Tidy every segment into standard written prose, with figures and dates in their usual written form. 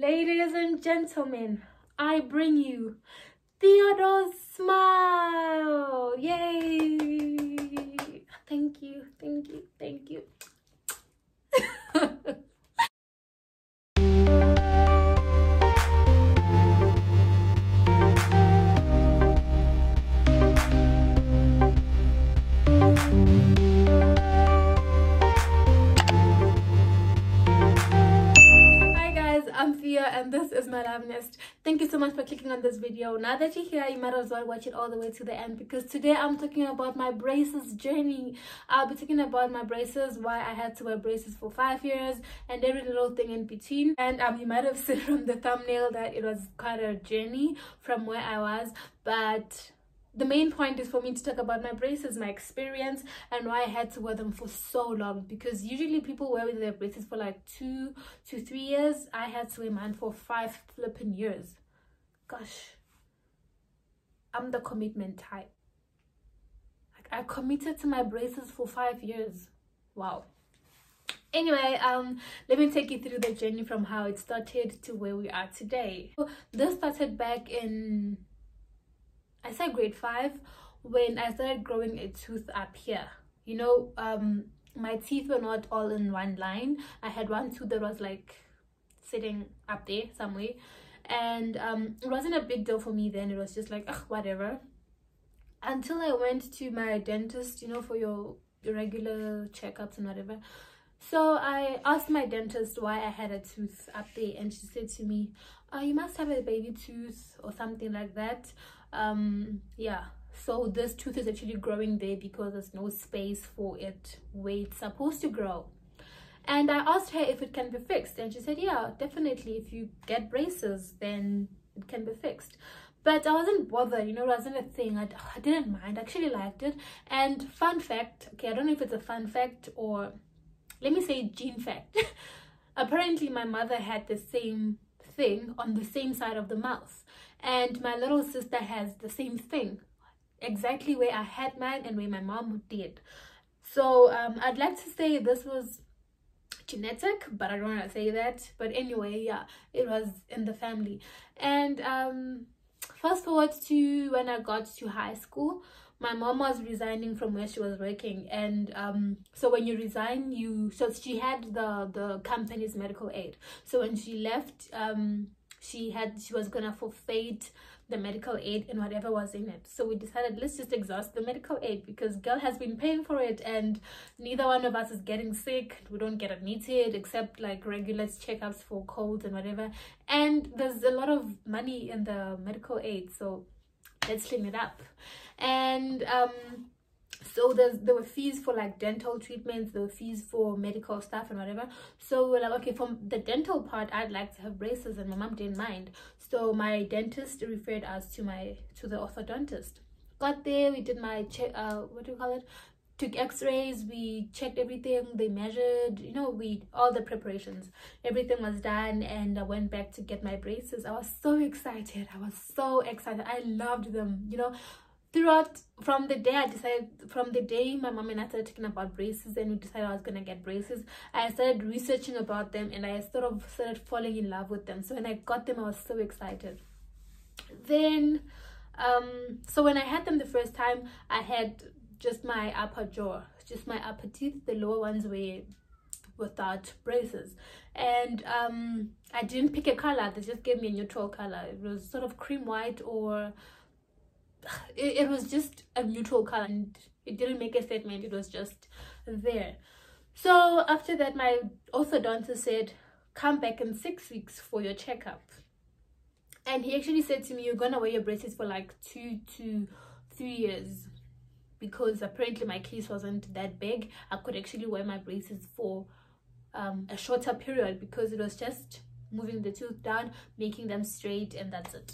Ladies and gentlemen, I bring you Theodore's smile. Yay! Thank you, thank you, thank you. I'm Thea and this is my love nest. Thank you so much for clicking on this video. Now that you're here, you might as well watch it all the way to the end, because today I'm talking about my braces journey. I'll be talking about my braces, why I had to wear braces for 5 years, and every little thing in between. And you might have seen from the thumbnail that it was quite a journey from where I was, but the main point is for me to talk about my braces, my experience, and why I had to wear them for so long. Because usually people wear their braces for like 2 to 3 years. I had to wear mine for 5 flipping years. Gosh, I'm the commitment type. Like, I committed to my braces for 5 years. Wow. Anyway, let me take you through the journey from how it started to where we are today. So this started back in, I said grade 5, when I started growing a tooth up here. You know, my teeth were not all in one line. I had one tooth that was like sitting up there somewhere, and it wasn't a big deal for me then. It was just like, ugh, whatever, until I went to my dentist, you know, for your regular checkups and whatever. So I asked my dentist why I had a tooth up there, and she said to me, you must have a baby tooth or something like that. Yeah, so this tooth is actually growing there because there's no space for it where it's supposed to grow. And I asked her if it can be fixed, and she said, yeah, definitely, if you get braces then it can be fixed. But I wasn't bothered, you know, it wasn't a thing. I didn't mind. I actually liked it. And fun fact, okay, I don't know if it's a fun fact or let me say gene fact. Apparently my mother had the same thing on the same side of the mouth, and my little sister has the same thing, exactly where I had mine and where my mom did. So I'd like to say this was genetic, but I don't want to say that. But anyway, yeah, it was in the family. And fast forward to when I got to high school, my mom was resigning from where she was working, and so when you resign, so she had the company's medical aid. So when she left, she was gonna forfeit the medical aid and whatever was in it. So we decided, let's just exhaust the medical aid, because girl has been paying for it and neither one of us is getting sick. We don't get admitted except like regular checkups for colds and whatever, and there's a lot of money in the medical aid, so let's clean it up. And so there were fees for like dental treatments, there were fees for medical stuff and whatever. So we're like, okay, from the dental part, I'd like to have braces, and my mom didn't mind. So my dentist referred us to the orthodontist. Got there, we did my what do you call it? Took x-rays, we checked everything, they measured, you know, all the preparations, everything was done, and I went back to get my braces. I was so excited. I loved them, you know. From the day my mom and I started talking about braces and we decided I was gonna get braces, I started researching about them and I sort of started falling in love with them. So when I got them, I was so excited. Then so when I had them the first time, I had just my upper jaw, just my upper teeth. The lower ones were without braces, and I didn't pick a color. They just gave me a neutral color. It was sort of cream white, or it was just a neutral color, and it didn't make a statement. It was just there. So after that, my orthodontist said, come back in 6 weeks for your checkup. And he actually said to me, you're gonna wear your braces for like 2 to 3 years, because apparently my case wasn't that big. I could actually wear my braces for a shorter period, because it was just moving the tooth down, making them straight, and that's it.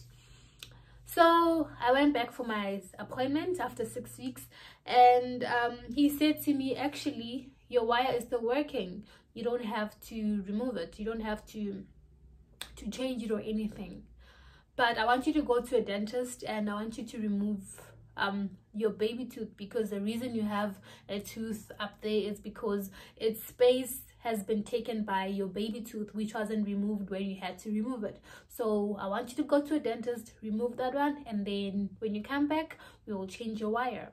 So I went back for my appointment after 6 weeks, and he said to me, actually, your wire is still working. You don't have to remove it. You don't have to change it or anything. But I want you to go to a dentist, and I want you to remove your baby tooth, because the reason you have a tooth up there is because its space has been taken by your baby tooth, which wasn't removed when you had to remove it. So I want you to go to a dentist, remove that one, and then when you come back, we will change your wire.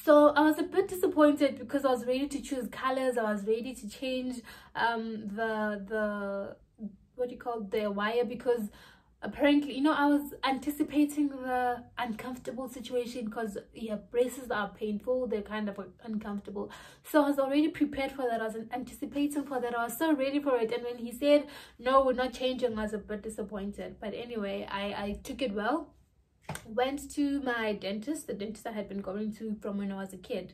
So I was a bit disappointed because I was ready to choose colors. I was ready to change the what do you call the wire, because apparently, you know, I was anticipating the uncomfortable situation, because yeah, braces are painful, they're kind of uncomfortable. So I was already prepared for that. I was anticipating for that. I was so ready for it. And when he said no, we're not changing, I was a bit disappointed. But anyway, I took it well. Went to my dentist, the dentist I had been going to from when I was a kid.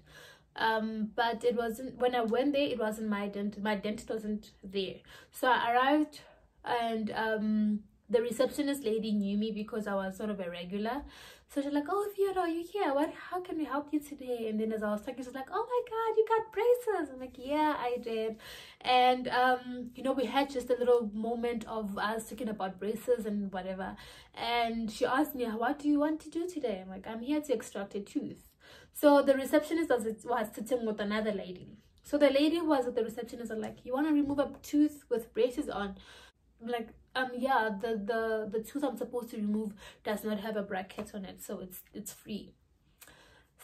But it wasn't, when I went there, it wasn't my dentist wasn't there. So I arrived, and the receptionist lady knew me because I was sort of a regular. So she's like, "Oh, Theodore, you here? How can we help you today?" And then as I was talking, she's like, "Oh my God, you got braces." I'm like, "Yeah, I did." And you know, we had just a little moment of us talking about braces and whatever. And she asked me, "What do you want to do today?" I'm like, "I'm here to extract a tooth." So the receptionist was sitting with another lady. So the lady who was with the receptionist was like, "You want to remove a tooth with braces on?" I'm like, yeah, the tooth I'm supposed to remove does not have a bracket on it, so it's free.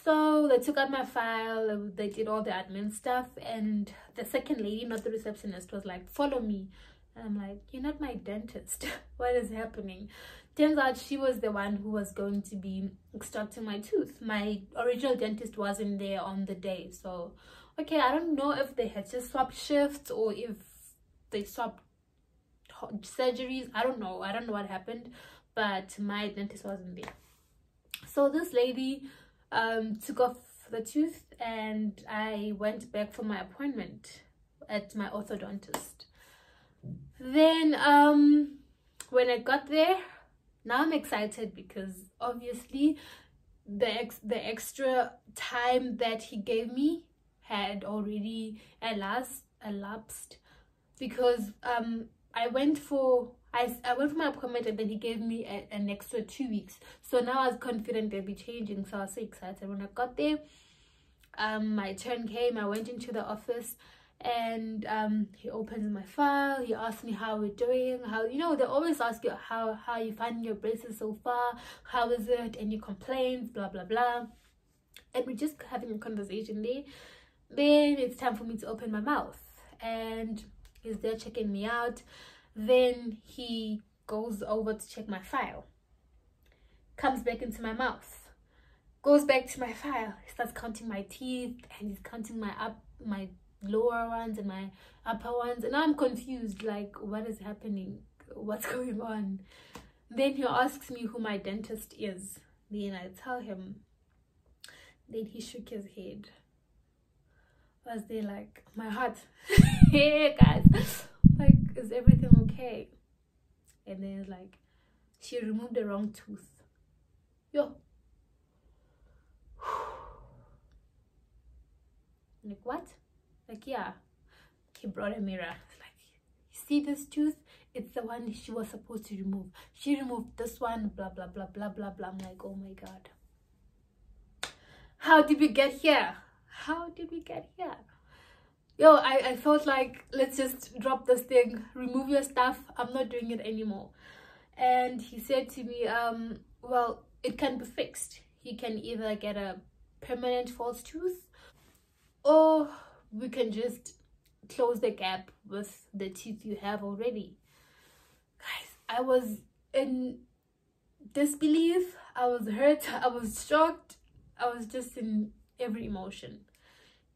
So they took out my file, they did all the admin stuff, and the second lady, not the receptionist, was like, "Follow me." And I'm like, "You're not my dentist." What is happening? Turns out she was the one who was going to be extracting my tooth. My original dentist wasn't there on the day. So okay, I don't know if they had just swapped shifts or if they swapped surgeries. I don't know what happened, but my dentist wasn't there. So this lady took off the tooth, and I went back for my appointment at my orthodontist. Then when I got there, now I'm excited because obviously the extra time that he gave me had already elapsed, because I went for my appointment, and then he gave me an extra 2 weeks. So now I was confident they'll be changing, so I was so excited. When I got there, my turn came. I went into the office, and he opens my file. He asked me how we're doing, how, you know, they always ask you how you finding your braces so far, how is it, any complaints, blah blah blah. And we're just having a conversation there. Then it's time for me to open my mouth, and he's there checking me out. Then he goes over to check my file, comes back into my mouth, goes back to my file. He starts counting my teeth, and he's counting my lower ones and my upper ones, and I'm confused, like, what is happening, what's going on? Then he asks me who my dentist is. Then I tell him. Then he shook his head. Was there, like, my heart. Hey guys, like, is everything okay? And then it's like, she removed the wrong tooth. Yo. Like, what? Like, yeah, he brought a mirror. Like, you see this tooth? It's the one she was supposed to remove. She removed this one, blah blah blah blah blah blah. I'm like, oh my God, how did we get here? How did we get here? Yo, I felt like, let's just drop this thing, remove your stuff, I'm not doing it anymore. And he said to me, well, it can be fixed. You can either get a permanent false tooth, or we can just close the gap with the teeth you have already. Guys, I was in disbelief, I was hurt, I was shocked, I was just in every emotion.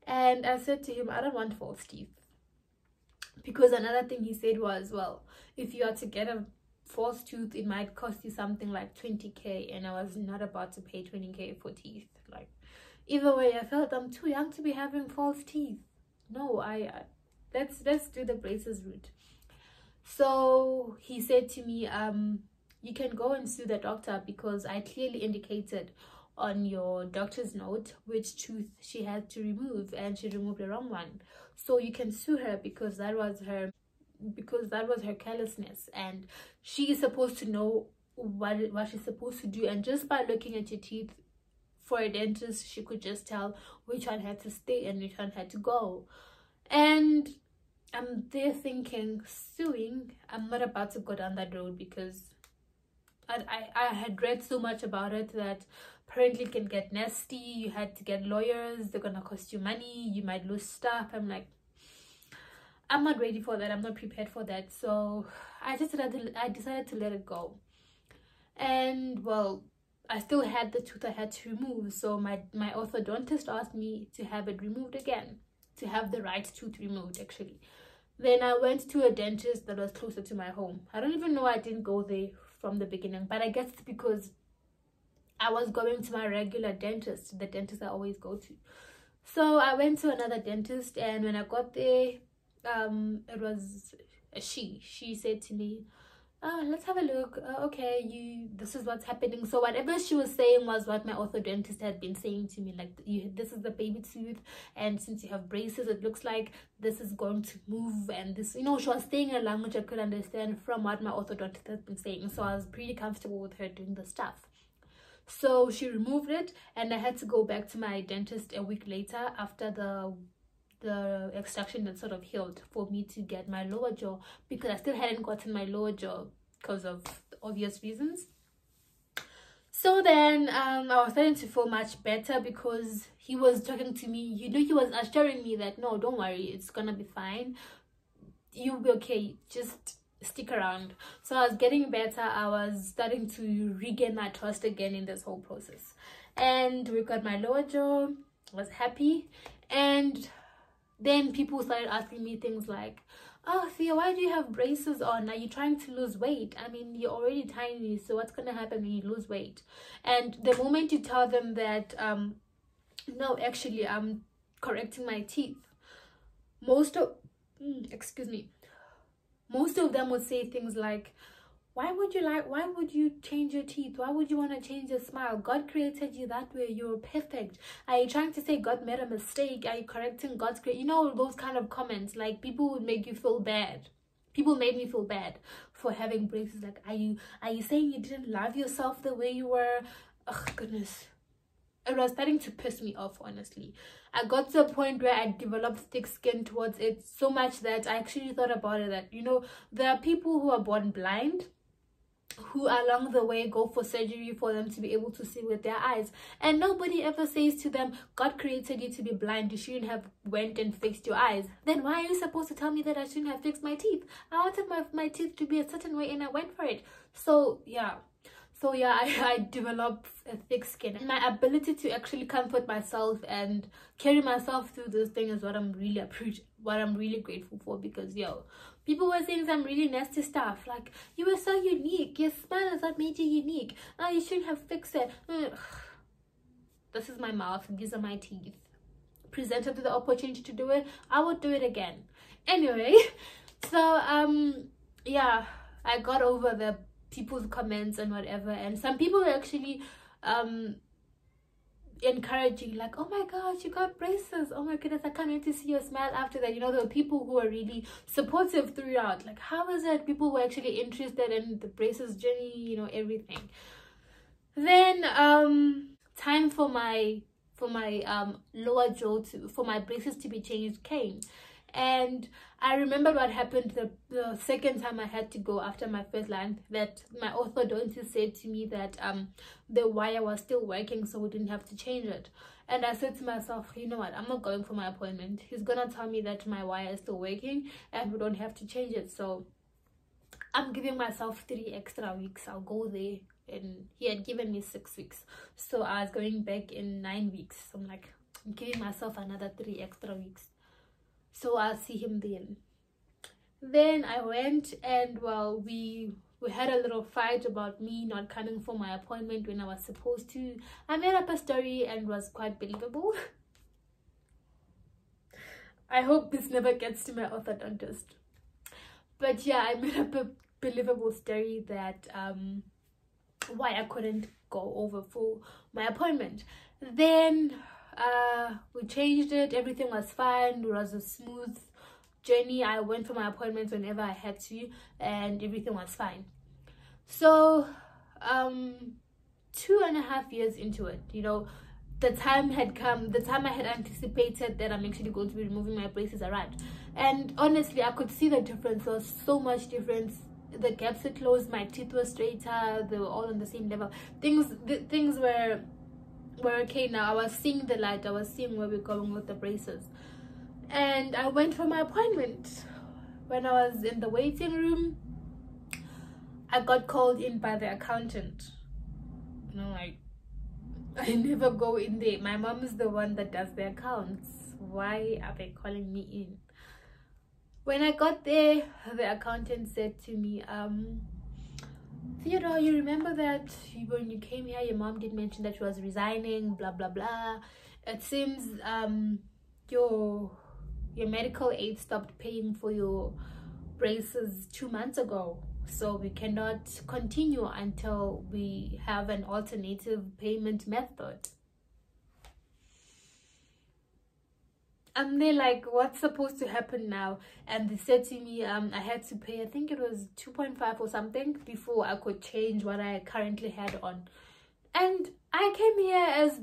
And I said to him, I don't want false teeth. Because another thing he said was, well, if you are to get a false tooth, it might cost you something like 20k, and I was not about to pay 20k for teeth. Like, either way, I felt I'm too young to be having false teeth. No, let's do the braces route. So he said to me, you can go and sue the doctor, because I clearly indicated on your doctor's note which tooth she had to remove, and she removed the wrong one. So you can sue her, because that was her carelessness, and she is supposed to know what she's supposed to do. And just by looking at your teeth, for a dentist, she could just tell which one had to stay and which one had to go. And I'm there thinking, suing, I'm not about to go down that road, because I had read so much about it that apparently it can get nasty. You had to get lawyers, they're gonna cost you money, you might lose stuff. I'm like, I'm not ready for that, I'm not prepared for that. So I decided to let it go. And well, I still had the tooth I had to remove, so my orthodontist asked me to have it removed again, to have the right tooth removed actually. Then I went to a dentist that was closer to my home. I don't even know why I didn't go there from the beginning, but I guess it's because I was going to my regular dentist, the dentist I always go to. So I went to another dentist, and when I got there, it was a she said to me, oh, let's have a look. Okay, this is what's happening. So whatever she was saying was what my orthodontist had been saying to me, like, this is the baby tooth, and since you have braces, it looks like this is going to move, and this, you know, she was saying a language I could understand from what my orthodontist had been saying. So I was pretty comfortable with her doing the stuff. So she removed it, and I had to go back to my dentist a week later after the extraction that sort of healed, for me to get my lower jaw, because I still hadn't gotten my lower jaw because of obvious reasons. So then I was starting to feel much better, because he was talking to me, you know, he was assuring me that no, don't worry, it's gonna be fine, you'll be okay, just stick around. So I was getting better, I was starting to regain my trust again in this whole process, and we got my lower jaw. I was happy. And then people started asking me things like, oh, Thea, why do you have braces on? Are you trying to lose weight? I mean, you're already tiny, so what's gonna happen when you lose weight? And the moment you tell them that no, actually I'm correcting my teeth, most of them would say things like, why would you change your teeth? Why would you want to change your smile? God created you that way, you're perfect. Are you trying to say God made a mistake? Are you correcting God's creation? You know, those kind of comments, like, people would make you feel bad. People made me feel bad for having braces. Like, are you saying you didn't love yourself the way you were? Oh goodness, it was starting to piss me off, honestly. I got to a point where I developed thick skin towards it, so much that I actually thought about it, that, you know, there are people who are born blind, who along the way go for surgery for them to be able to see with their eyes, and nobody ever says to them, God created you to be blind, you shouldn't have went and fixed your eyes. Then why are you supposed to tell me that I shouldn't have fixed my teeth? I wanted my teeth to be a certain way, and I went for it. So yeah, I developed a thick skin. My ability to actually comfort myself and carry myself through this thing is what I'm really grateful for, because people were saying some really nasty stuff, like, you were so unique, your smile is what made you unique, oh, you shouldn't have fixed it. This is my mouth, these are my teeth. Presented with the opportunity to do it, I would do it again. Anyway, so yeah, I got over the people's comments and whatever, and some people were actually encouraging, like, oh my gosh, you got braces, oh my goodness, I can't wait to see your smile after that. You know, there were people who were really supportive throughout, like, how is it? People were actually interested in the braces journey, you know, everything. Then time for my lower jaw for my braces to be changed came. And I remember what happened the second time I had to go after my first line, that my orthodontist said to me that the wire was still working, so we didn't have to change it. And I said to myself, you know what, I'm not going for my appointment. He's gonna tell me that my wire is still working and we don't have to change it. So I'm giving myself 3 extra weeks. I'll go there. And he had given me 6 weeks, so I was going back in 9 weeks. So I'm like, I'm giving myself another 3 extra weeks, so I'll see him then. Then I went, and well, we had a little fight about me not coming for my appointment when I was supposed to. I made up a story and was quite believable. I hope this never gets to my orthodontist. But yeah, I made up a believable story that why I couldn't go over for my appointment. Then we changed it, everything was fine, it was a smooth journey. I went for my appointments whenever I had to, and everything was fine. So 2.5 years into it, you know, the time had come, the time I had anticipated that I'm actually going to be removing my braces arrived. And honestly, I could see the difference. There was so much difference. The gaps were closed, my teeth were straighter, they were all on the same level. Things were okay now. I was seeing the light, I was seeing where we're going with the braces. And I went for my appointment. When I was in the waiting room, I got called in by the accountant. You know, like, I never go in there. My mom is the one that does the accounts. Why are they calling me in? When I got there, the accountant said to me, Theodore, you remember that when you came here, your mom did mention that she was resigning, blah blah blah. It seems your medical aid stopped paying for your braces 2 months ago, so we cannot continue until we have an alternative payment method. And they're like, what's supposed to happen now? And they said to me, I had to pay, I think it was 2.5 or something before I could change what I currently had on. And I came here as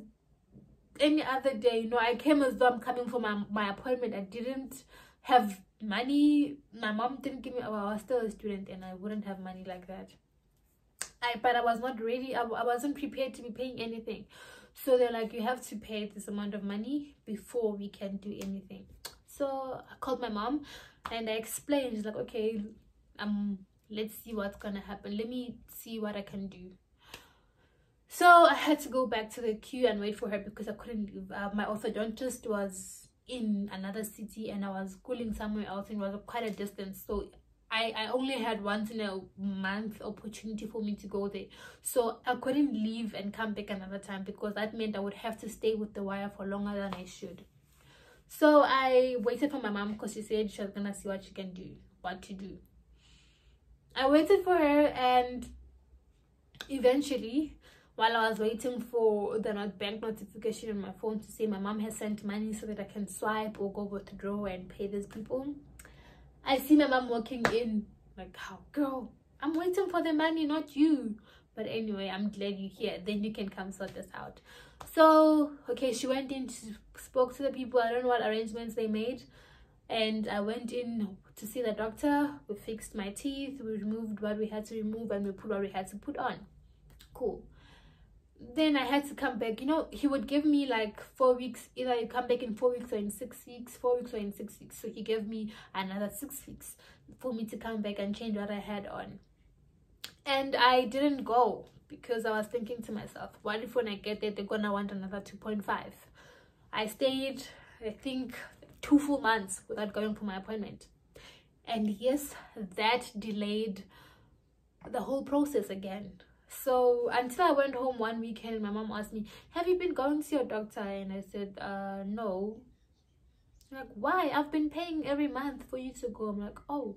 any other day, you know. I came as though I'm coming for my appointment. I didn't have money. My mom didn't give me, well, I was still a student and I wouldn't have money like that. But I was not ready. I wasn't prepared to be paying anything. So they're like, you have to pay this amount of money before we can do anything. So I called my mom and I explained. She's like, okay, let's see what's gonna happen. Let me see what I can do. So I had to go back to the queue and wait for her because I couldn't leave. My orthodontist was in another city and I was schooling somewhere else, and it was quite a distance. So I only had once in a month opportunity for me to go there. So I couldn't leave and come back another time because that meant I would have to stay with the wire for longer than I should. So I waited for my mom because she said she was gonna see what she can do, what to do. I waited for her, and eventually, while I was waiting for the bank notification on my phone to say my mom has sent money so that I can swipe or go withdraw and pay these people, I see my mom walking in. Like, how, girl, I'm waiting for the money, not you. But anyway, I'm glad you're here. Then you can come sort this out. So, okay, she went in, she spoke to the people. I don't know what arrangements they made. And I went in to see the doctor. We fixed my teeth. We removed what we had to remove and we put what we had to put on. Cool. Then I had to come back. You know, he would give me like 4 weeks. Either you come back in 4 weeks or in 6 weeks. 4 weeks or in 6 weeks. So he gave me another 6 weeks for me to come back and change what I had on. And I didn't go because I was thinking to myself, what if when I get there they're gonna want another 2.5? I stayed, I think, 2 full months without going for my appointment. And yes, that delayed the whole process again. So until I went home one weekend, my mom asked me, have you been going to your doctor? And I said, no. Like, why? I've been paying every month for you to go. I'm like, oh,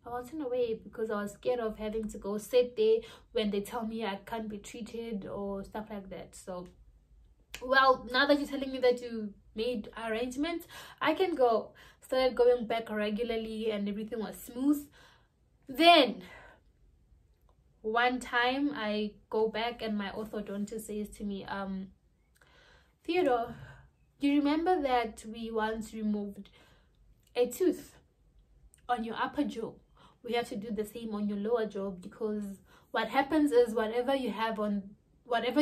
I wasn't away because I was scared of having to go sit there when they tell me I can't be treated or stuff like that. So, well, now that you're telling me that you made arrangements, I can go. Started going back regularly and everything was smooth. Then one time I go back and my orthodontist says to me, Theodore, you remember that we once removed a tooth on your upper jaw? We have to do the same on your lower jaw because what happens is whatever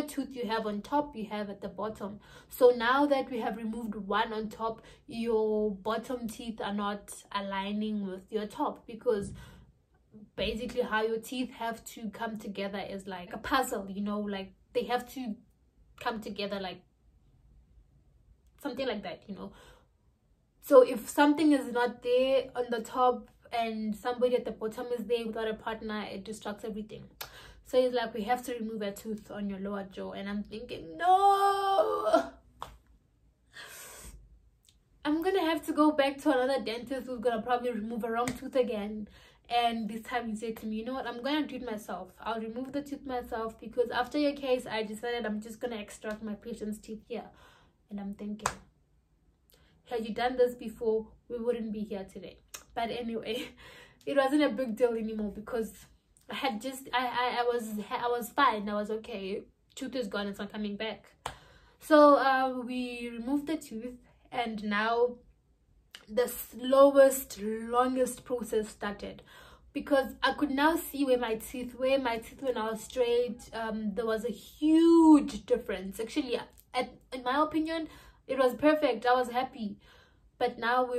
tooth you have on top, you have at the bottom. So now that we have removed one on top, your bottom teeth are not aligning with your top, because basically how your teeth have to come together is like a puzzle, you know, like they have to come together like something like that, you know. So if something is not there on the top and somebody at the bottom is there without a partner, it distracts everything. So it's like, we have to remove a tooth on your lower jaw. And I'm thinking, no, I'm gonna have to go back to another dentist who's gonna probably remove a wrong tooth again. And this time he said to me, you know what, I'm gonna do it myself. I'll remove the tooth myself because after your case I decided I'm just gonna extract my patient's teeth here. And I'm thinking, had you done this before, we wouldn't be here today. But anyway, it wasn't a big deal anymore because I was fine. I was okay. Tooth is gone, it's not coming back. So we removed the tooth, and now the slowest, longest process started, because I could now see where my teeth were now straight. There was a huge difference. Actually, in my opinion, it was perfect. I was happy. But now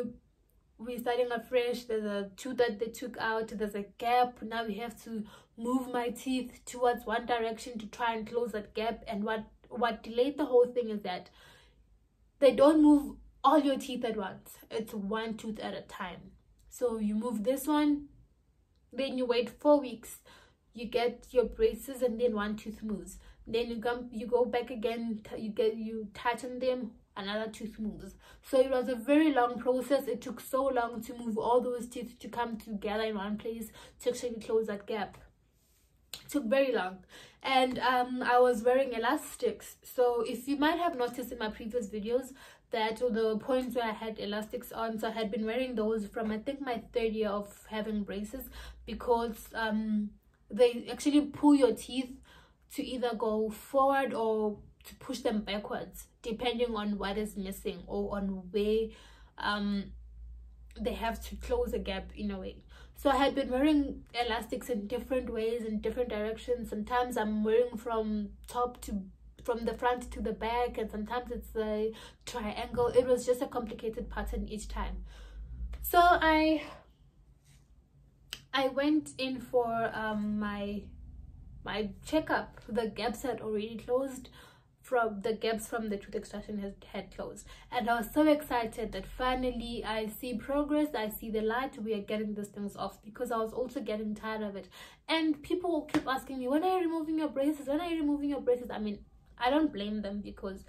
we're starting afresh. There's a tooth that they took out. There's a gap. Now we have to move my teeth towards one direction to try and close that gap. And what delayed the whole thing is that they don't move all your teeth at once. It's one tooth at a time. So you move this one, then you wait 4 weeks, you get your braces, and then one tooth moves. Then you go back again, you tighten them, another tooth moves. So it was a very long process. It took so long to move all those teeth to come together in one place to actually close that gap. It took very long. And I was wearing elastics. So if you might have noticed in my previous videos that the points where I had elastics on, so I had been wearing those from, I think, my 3rd year of having braces, because they actually pull your teeth to either go forward or to push them backwards, depending on what is missing or on where they have to close a gap in a way. So I had been wearing elastics in different ways, in different directions. Sometimes I'm wearing from the front to the back, and sometimes it's a triangle. It was just a complicated pattern each time. So I went in for my checkup. The gaps had already closed. The gaps from the tooth extraction had closed, and I was so excited that finally I see progress. I see the light. We are getting these things off, because I was also getting tired of it. And people will keep asking me, when are you removing your braces? When are you removing your braces? I mean, I don't blame them, because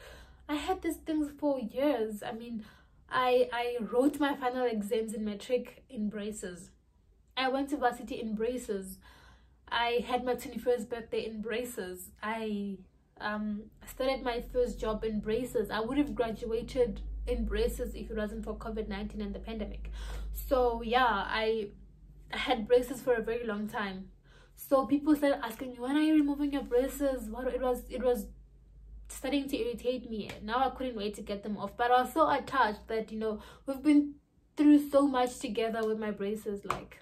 I had these things for years. I mean, I wrote my final exams in matric in braces. I went to varsity in braces. I had my 21st birthday in braces. I started my first job in braces. I would have graduated in braces if it wasn't for COVID-19 and the pandemic. So yeah, I had braces for a very long time. So people started asking me, when are you removing your braces? It was starting to irritate me. Now I couldn't wait to get them off. But I was so attached that, you know, we've been through so much together with my braces. Like,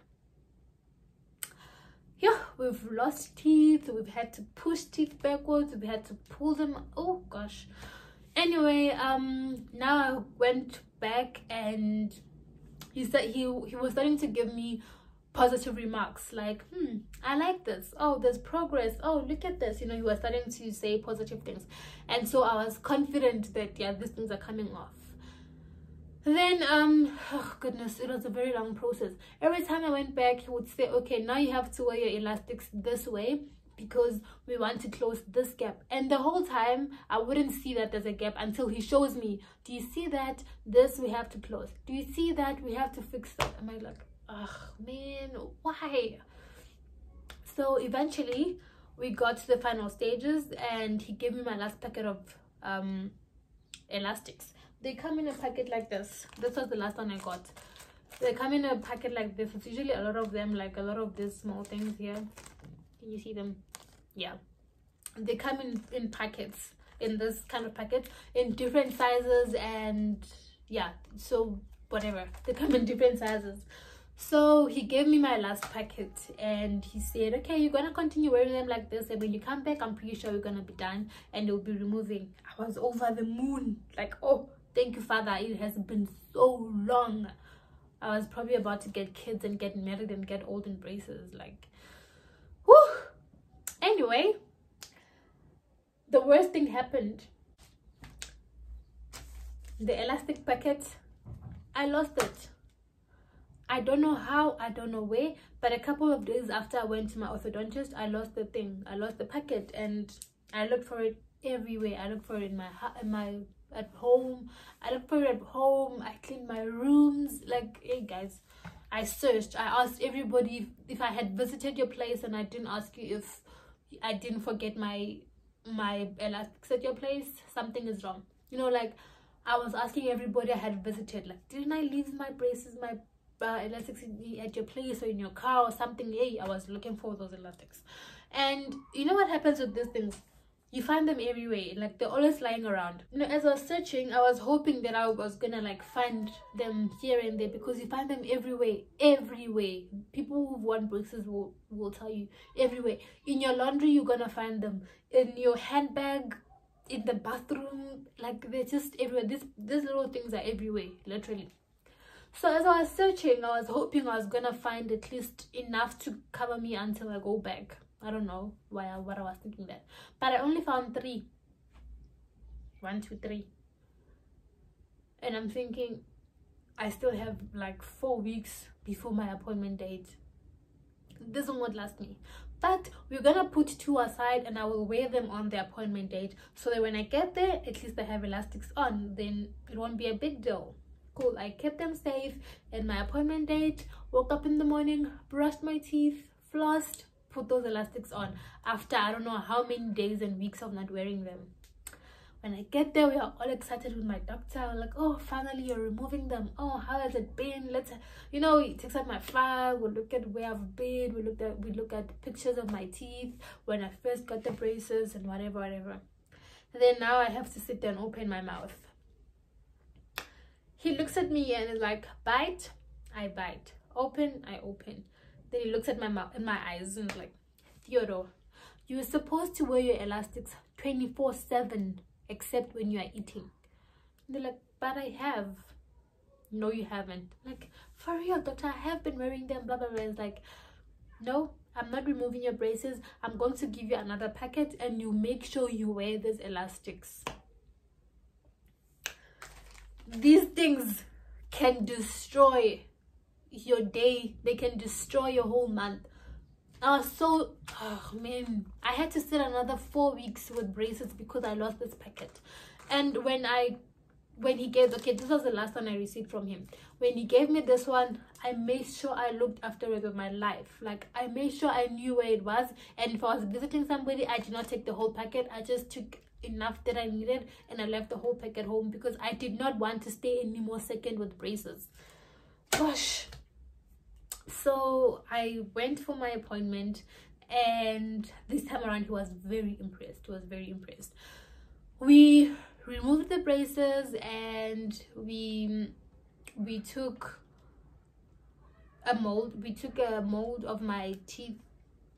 yeah, we've lost teeth, we've had to push teeth backwards, we've had to pull them. Oh gosh. Anyway, now I went back, and he said he was starting to give me positive remarks, like, I like this, oh, there's progress, oh, look at this, you know. He was starting to say positive things, and so I was confident that, yeah, these things are coming off. Then oh goodness, it was a very long process. Every time I went back, he would say, okay, now you have to wear your elastics this way, because we want to close this gap. And the whole time I wouldn't see that there's a gap until he shows me, do you see that? This we have to close. Do you see that? We have to fix that. I'm like, ugh, man, why? So eventually we got to the final stages, and he gave me my last packet of elastics. They come in a packet like this. This was the last one I got. They come in a packet like this. It's usually a lot of them, like a lot of these small things here. Can you see them? Yeah, they come in packets, in this kind of packet, in different sizes, and yeah, so whatever, they come in different sizes. So he gave me my last packet, and he said, okay, you're gonna continue wearing them like this, and when you come back, I'm pretty sure you're gonna be done and you'll be removing. I was over the moon, like, oh, thank you, Father. It has been so long. I was probably about to get kids and get married and get old in braces, like, whew. Anyway, the worst thing happened. The elastic packet, I lost it. I don't know how, I don't know where, but a couple of days after I went to my orthodontist, I lost the thing. I lost the packet, and I looked for it everywhere. I looked for it at home. I looked for it at home. I cleaned my rooms. Like, hey guys, I searched. I asked everybody if I had visited your place, and I didn't ask you if I didn't forget my elastics at your place. Something is wrong. You know, like, I was asking everybody I had visited, like, didn't I leave my braces, my elastics at your place or in your car or something? Hey, I was looking for those elastics. And you know what happens with these things? You find them everywhere, like they're always lying around. You know, as I was searching, I was hoping that I was gonna like find them here and there, because you find them everywhere. People who've worn braces will tell you, everywhere. In your laundry, you're gonna find them. In your handbag, in the bathroom, like they're just everywhere. These little things are everywhere, literally. So as I was searching, I was hoping I was gonna find at least enough to cover me until I go back. I don't know what I was thinking that, but I only found 3. 1, 2, 3, and I'm thinking I still have like 4 weeks before my appointment date. This won't last me, but we're gonna put 2 aside, and I will wear them on the appointment date, so that when I get there, at least I have elastics on. Then it won't be a big deal. Cool. I kept them safe, and my appointment date, woke up in the morning, brushed my teeth, flossed, put those elastics on after I don't know how many days and weeks of not wearing them. When I get there, we are all excited with my doctor. We're like, oh, finally you're removing them. Oh, how has it been? Let's, you know, he takes out my file, we'll look at where I've been, we look at pictures of my teeth when I first got the braces and whatever. And then now I have to sit there and open my mouth. He looks at me and is like, bite, I bite, open, I open. Then he looks at my mouth and my eyes and is like, Theodore, you're supposed to wear your elastics 24/7 except when you are eating. And they're like, but I have. No, you haven't. Like, for real, doctor, I have been wearing them, blah blah blah. It's like, no, I'm not removing your braces. I'm going to give you another packet, and you make sure you wear these elastics. These things can destroy your day. They can destroy your whole month. I was so, oh man, I had to sit another 4 weeks with braces because I lost this packet. And when he gave, okay, this was the last one I received from him. When he gave me this one, I made sure I looked after it with my life. Like, I made sure I knew where it was, and if I was visiting somebody, I did not take the whole packet. I just took enough that I needed, and I left the whole packet home because I did not want to stay any more second with braces. Gosh. So I went for my appointment, and this time around he was very impressed. We removed the braces, and we took a mold of my teeth,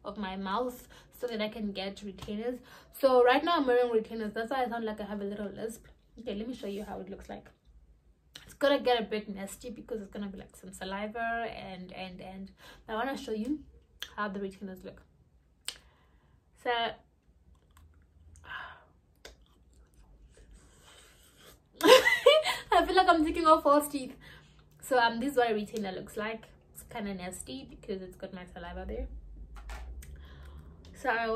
of my mouth, so that I can get retainers. So right now I'm wearing retainers. That's why I sound like I have a little lisp. Okay, let me show you how it looks like. It's gonna get a bit nasty because it's gonna be like some saliva and I want to show you how the retainers look. So I feel like I'm taking off false teeth. So this is what a retainer looks like. It's kind of nasty because it's got my saliva there. So I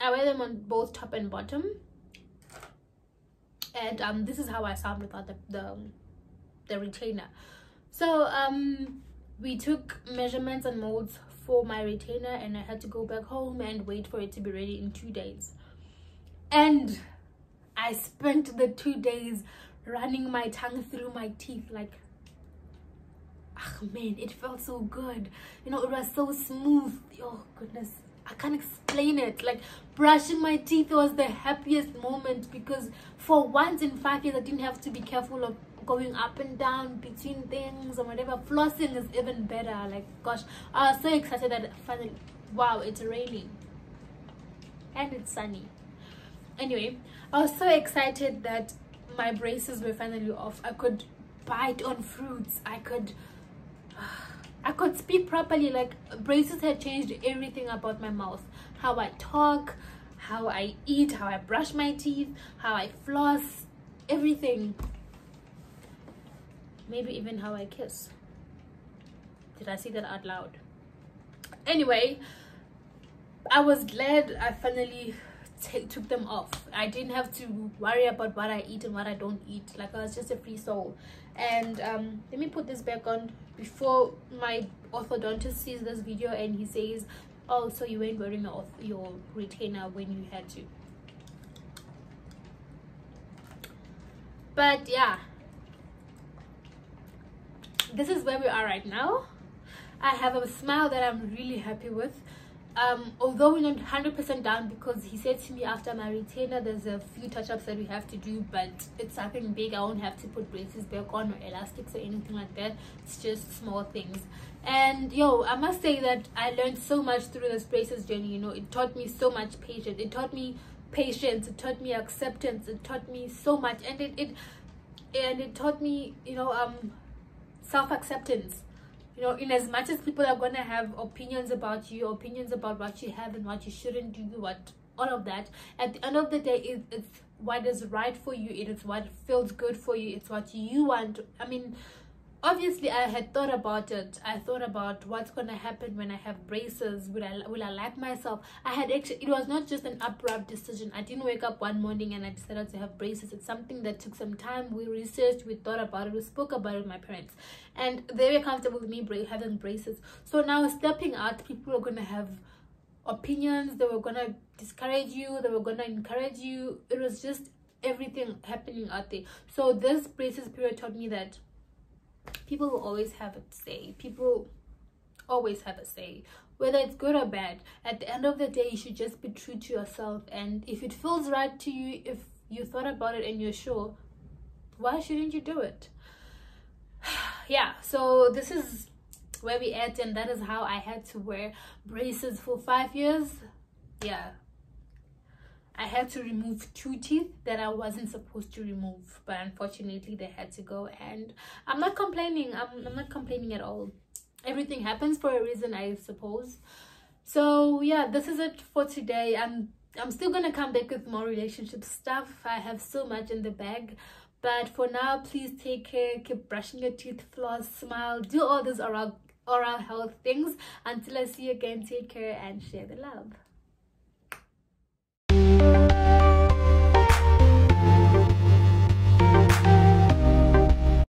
wear them on both top and bottom. And this is how I sound without the retainer. So we took measurements and molds for my retainer, and I had to go back home and wait for it to be ready in 2 days. And I spent the 2 days running my tongue through my teeth, like, ah man, it felt so good. You know, it was so smooth. Oh goodness, I can't explain it. Like, brushing my teeth was the happiest moment, because for once in 5 years I didn't have to be careful of going up and down between things or whatever. Flossing is even better. Like, gosh, I was so excited that finally, wow, it's raining and it's sunny. Anyway, I was so excited that my braces were finally off. I could bite on fruits. I could speak properly. Like, braces had changed everything about my mouth. How I talk, how I eat, how I brush my teeth, how I floss, everything. Maybe even how I kiss. Did I say that out loud? Anyway, I was glad I finally took them off. I didn't have to worry about what I eat and what I don't eat. Like, I was just a free soul. And let me put this back on before my orthodontist sees this video and he says, oh, so you weren't wearing your retainer when you had to. But yeah, this is where we are right now. I have a smile that I'm really happy with. although we're not 100% done, because he said to me after my retainer there's a few touch-ups that we have to do, but it's nothing big. I won't have to put braces back on or elastics or anything like that. It's just small things. And yo, I must say that I learned so much through this braces journey. You know, it taught me so much patience, it taught me acceptance, it taught me so much, and it taught me, you know, self-acceptance. You know, in as much as people are gonna have opinions about you, opinions about what you have and what you shouldn't do, what all of that, at the end of the day, it's what is right for you, it is what feels good for you, it's what you want. I mean, obviously I had thought about it. I thought about what's gonna happen when I have braces. Will I like myself? I had actually, it was not just an abrupt decision. I didn't wake up one morning and I decided to have braces. It's something that took some time. We researched, we thought about it, we spoke about it with my parents, and they were comfortable with me having braces. So now stepping out, people are gonna have opinions, they were gonna discourage you, they were gonna encourage you. It was just everything happening out there. So this braces period taught me that people will always have a say. People always have a say, whether it's good or bad. At the end of the day, you should just be true to yourself, and if it feels right to you, if you thought about it and you're sure, why shouldn't you do it? Yeah, so this is where we at, and that is how I had to wear braces for 5 years. Yeah, I had to remove 2 teeth that I wasn't supposed to remove, but unfortunately they had to go, and I'm not complaining. I'm not complaining at all. Everything happens for a reason, I suppose. So yeah, this is it for today. I'm still gonna come back with more relationship stuff. I have so much in the bag, but for now, please take care, keep brushing your teeth, floss, smile, do all those oral health things. Until I see you again, take care and share the love.